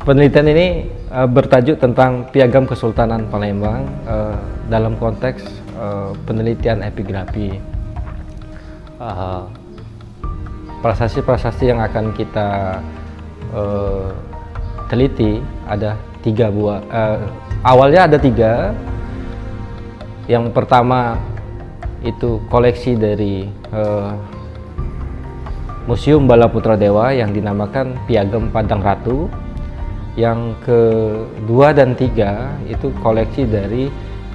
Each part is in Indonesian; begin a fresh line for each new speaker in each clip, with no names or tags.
Penelitian ini bertajuk tentang Piagam Kesultanan Palembang dalam konteks penelitian epigrafi. Prasasti-prasasti yang akan kita teliti ada 3 buah. Awalnya ada 3. Yang pertama itu koleksi dari Museum Bala Putra Dewa yang dinamakan Piagam Padang Ratu. Yang kedua dan 3 itu koleksi dari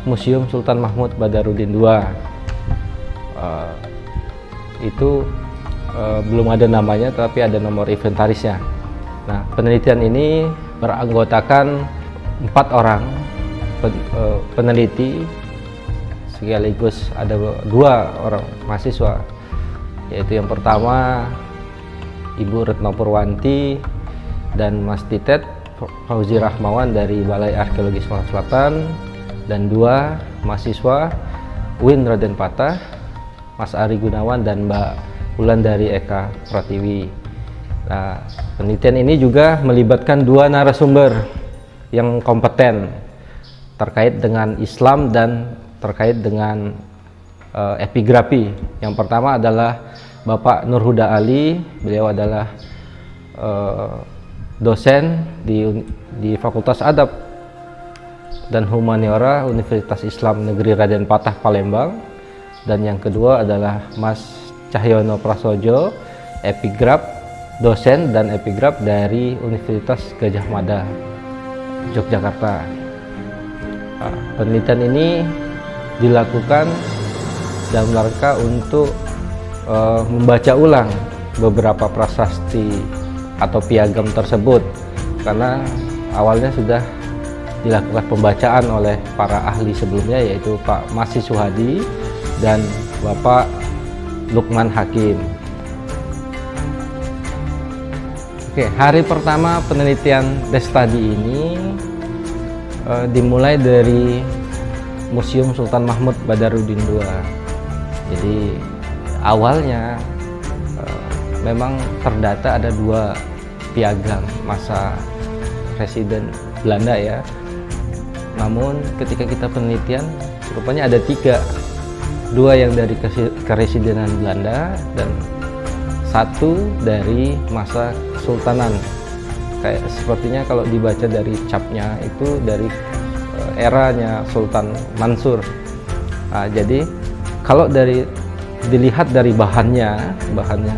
Museum Sultan Mahmud Badarudin II. Itu belum ada namanya, tapi ada nomor inventarisnya. Nah, penelitian ini beranggotakan 4 orang peneliti, sekaligus ada 2 orang mahasiswa, yaitu yang pertama Ibu Retno Purwanti dan Mas Titet Fauzi Rahmawan dari Balai Arkeologi Sumatera Selatan, dan 2 mahasiswa UIN Raden Patah, Mas Ari Gunawan dan Mbak Wulandari Eka Pratiwi. Nah, penelitian ini juga melibatkan 2 narasumber yang kompeten terkait dengan Islam dan terkait dengan epigrafi. Yang pertama adalah Bapak Nurhuda Ali. Beliau adalah dosen di Fakultas Adab dan Humaniora Universitas Islam Negeri Raden Patah Palembang. Dan yang kedua adalah Mas Cahyono Prasojo, epigraf, dosen dan epigraf dari Universitas Gadjah Mada, Yogyakarta. Penelitian ini dilakukan dalam rangka untuk membaca ulang beberapa prasasti atau piagam tersebut, karena awalnya sudah dilakukan pembacaan oleh para ahli sebelumnya, yaitu Pak Masih Suhadi dan Bapak Lukman Hakim. Oke, hari pertama penelitian Destadi ini dimulai dari Museum Sultan Mahmud Badarudin II. Jadi awalnya memang terdata ada 2 piagam masa residen Belanda ya. Namun ketika kita penelitian rupanya ada 3. 2 yang dari keresidenan Belanda dan 1 dari masa kesultanan. Kayak sepertinya kalau dibaca dari capnya itu dari eranya Sultan Mansur. Nah, jadi kalau dilihat dari bahannya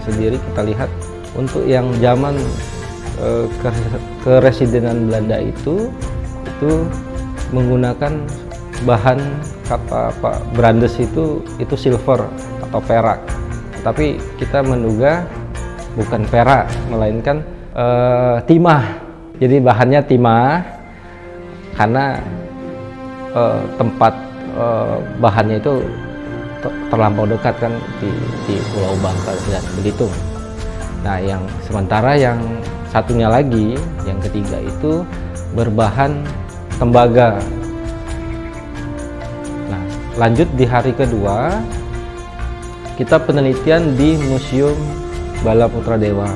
sendiri, kita lihat untuk yang zaman keresidenan Belanda itu menggunakan bahan kata Pak Brandes itu silver atau perak. Tapi kita menduga bukan perak, melainkan timah. Jadi bahannya timah karena tempat bahannya itu terlampau dekat kan di Pulau Bangka dan Belitung. Nah, yang sementara yang satunya lagi, yang ketiga itu berbahan tembaga. Nah, lanjut di hari kedua kita penelitian di Museum Bala Putra Dewa.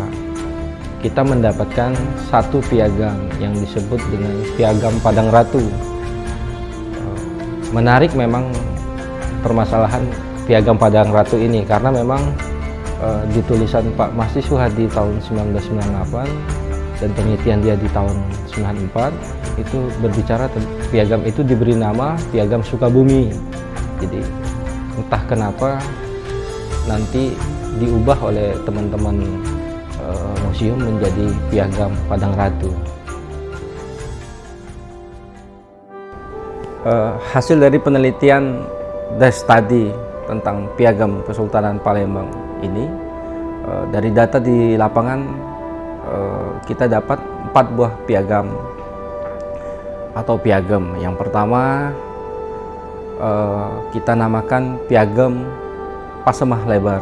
Kita mendapatkan 1 piagam yang disebut dengan Piagam Padang Ratu. Menarik memang permasalahan Piagam Padang Ratu ini, karena memang di tulisan Pak Masih Suhadi tahun 1998 dan penelitian dia di tahun 94 itu berbicara piagam itu diberi nama Piagam Sukabumi. Jadi entah kenapa nanti diubah oleh teman-teman museum menjadi Piagam Padang Ratu. Hasil dari penelitian Destadi tentang Piagam Kesultanan Palembang ini, dari data di lapangan kita dapat 4 buah piagam atau piagam. Yang pertama kita namakan Piagam Pasemah Lebar.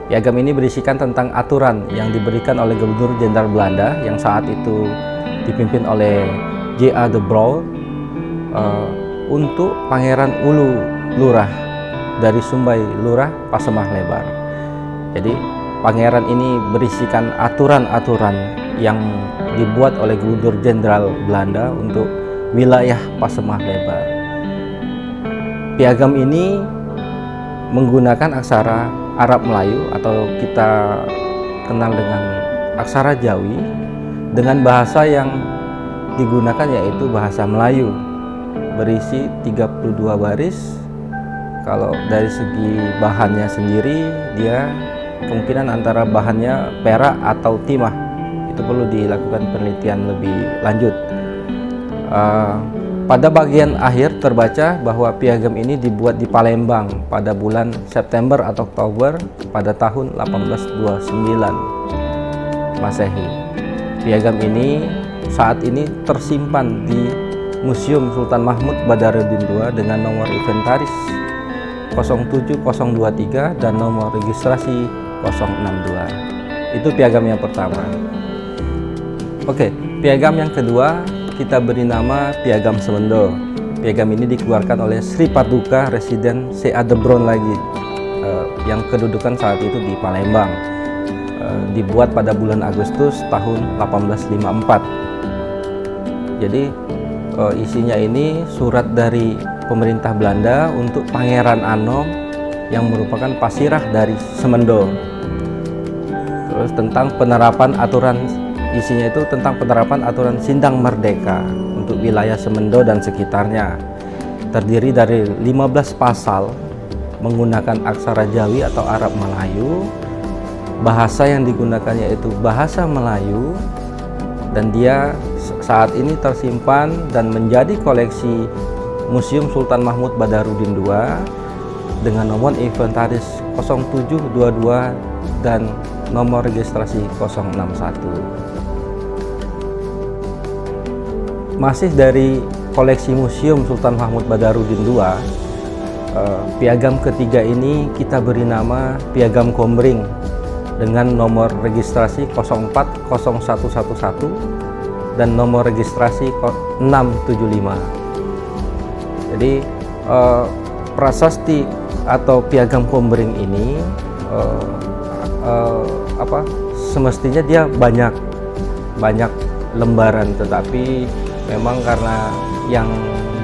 Piagam ini berisikan tentang aturan yang diberikan oleh Gubernur Jenderal Belanda yang saat itu dipimpin oleh J.A. de Brauw untuk Pangeran Ulu Lurah dari Sumbai Lurah Pasemah Lebar. Jadi pangeran ini berisikan aturan-aturan yang dibuat oleh Gubernur Jenderal Belanda untuk wilayah Pasemah Lebar. Piagam ini menggunakan aksara Arab Melayu atau kita kenal dengan aksara Jawi dengan bahasa yang digunakan yaitu bahasa Melayu, berisi 32 baris. Kalau dari segi bahannya sendiri, dia kemungkinan antara bahannya perak atau timah. Itu perlu dilakukan penelitian lebih lanjut. Pada bagian akhir terbaca bahwa piagam ini dibuat di Palembang pada bulan September atau Oktober pada tahun 1829 Masehi. Piagam ini saat ini tersimpan di Museum Sultan Mahmud Badarudin II dengan nomor inventaris 07023 dan nomor registrasi 062. Itu piagam yang pertama. Oke, piagam yang kedua kita beri nama Piagam Semendo. Piagam ini dikeluarkan oleh Sri Paduka Residen C. Adebron lagi, yang kedudukan saat itu di Palembang. Dibuat pada bulan Agustus tahun 1854. Jadi isinya ini surat dari pemerintah Belanda untuk Pangeran Anom yang merupakan pasirah dari Semendo. Terus tentang penerapan aturan, isinya itu tentang penerapan aturan Sindang Merdeka untuk wilayah Semendo dan sekitarnya. Terdiri dari 15 pasal menggunakan aksara Jawi atau Arab Melayu. Bahasa yang digunakan yaitu bahasa Melayu, dan dia saat ini tersimpan dan menjadi koleksi Museum Sultan Mahmud Badarudin II dengan nomor inventaris 0722 dan nomor registrasi 061. Masih dari koleksi Museum Sultan Mahmud Badarudin II, piagam ketiga ini kita beri nama Piagam Kombring dengan nomor registrasi 040111 dan nomor registrasi 675. Jadi prasasti atau Piagam Kombring ini semestinya dia banyak lembaran, tetapi memang karena yang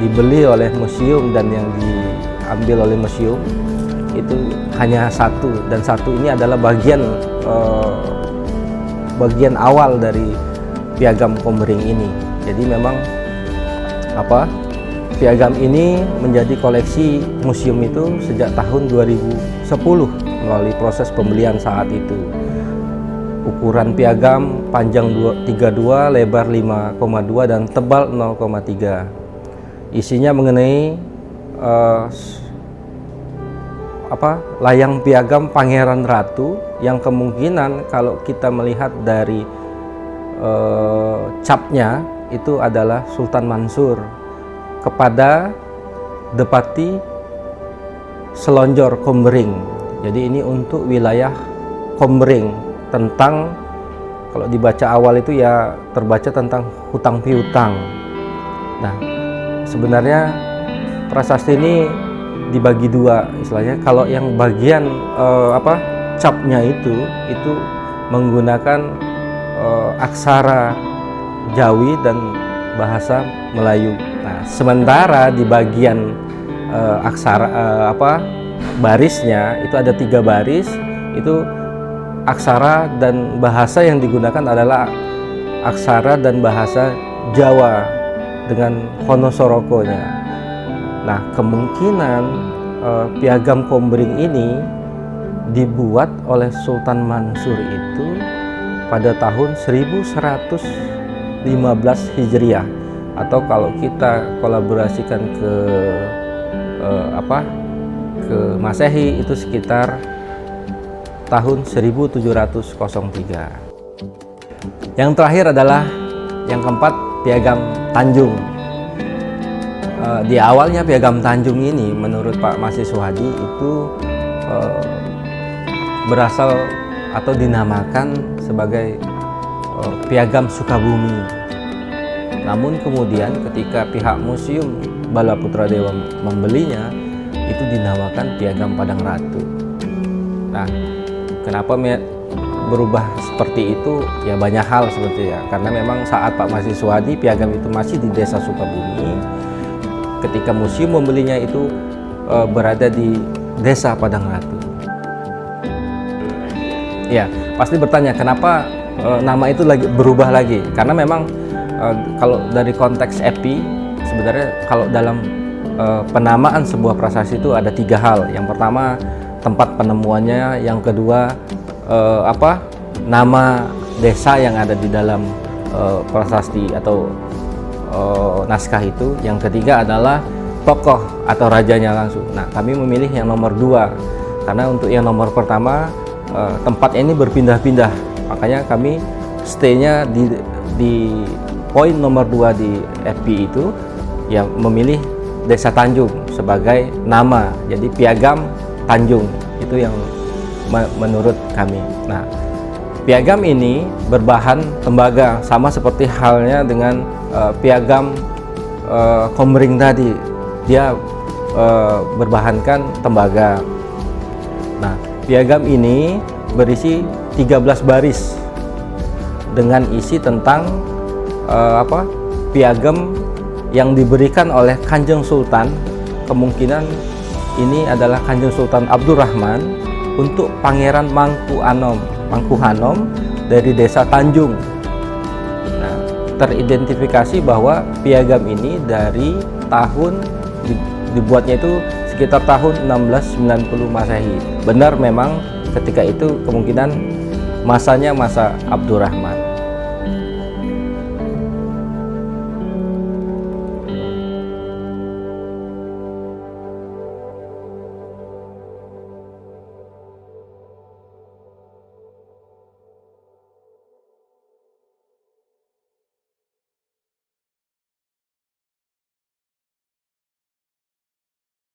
dibeli oleh museum dan yang diambil oleh museum itu hanya satu, dan satu ini adalah bagian awal dari Piagam Kombring ini. Jadi memang piagam ini menjadi koleksi museum itu sejak tahun 2010 melalui proses pembelian saat itu. Ukuran piagam panjang 32, lebar 5,2 dan tebal 0,3. Isinya mengenai layang piagam Pangeran Ratu yang kemungkinan kalau kita melihat dari capnya itu adalah Sultan Mansur kepada Depati Selonjor Kombring. Jadi ini untuk wilayah Kombring, tentang kalau dibaca awal itu ya terbaca tentang hutang piutang. Nah, sebenarnya prasasti ini dibagi dua istilahnya. Kalau yang bagian capnya itu menggunakan aksara Jawi dan bahasa Melayu. Nah, sementara di bagian barisnya itu ada 3 baris, itu aksara dan bahasa yang digunakan adalah aksara dan bahasa Jawa dengan Honosorokonya. Nah, kemungkinan Piagam Kombring ini dibuat oleh Sultan Mansur itu pada tahun 1115 Hijriah, atau kalau kita kolaborasikan ke Masehi itu sekitar tahun 1703. Yang terakhir adalah yang keempat, Piagam Tanjung. Di awalnya Piagam Tanjung ini menurut Pak Masih Suhadi itu berasal atau dinamakan sebagai Piagam Sukabumi. Namun kemudian ketika pihak Museum Balaputradewa membelinya, itu dinamakan Piagam Padang Ratu. Nah, kenapa berubah seperti itu ya banyak hal sebetulnya, karena memang saat Pak Mahasiswadi piagam itu masih di Desa Sukabumi, ketika museum membelinya itu berada di Desa Padang Ratu. Ya, pasti bertanya kenapa nama itu berubah lagi, karena memang kalau dari konteks EPI sebenarnya kalau dalam penamaan sebuah prasasti itu ada 3 hal. Yang pertama tempat penemuannya, yang kedua nama desa yang ada di dalam prasasti atau naskah itu, yang ketiga adalah tokoh atau rajanya langsung. Nah, kami memilih yang nomor 2 karena untuk yang nomor pertama tempat ini berpindah-pindah, makanya kami stay-nya di poin nomor 2 di FP itu ya memilih Desa Tanjung sebagai nama, jadi piagam Tanjung itu yang menurut kami. Nah, piagam ini berbahan tembaga, sama seperti halnya dengan piagam Komering tadi, dia berbahankan tembaga. Nah, piagam ini berisi 13 baris dengan isi tentang piagam yang diberikan oleh Kanjeng Sultan. Kemungkinan ini adalah Kanjeng Sultan Abdurrahman untuk Pangeran Mangkuhanom dari Desa Tanjung. Nah, teridentifikasi bahwa piagam ini dari tahun dibuatnya itu sekitar tahun 1690 Masehi. Benar, memang ketika itu kemungkinan masanya masa Abdurrahman.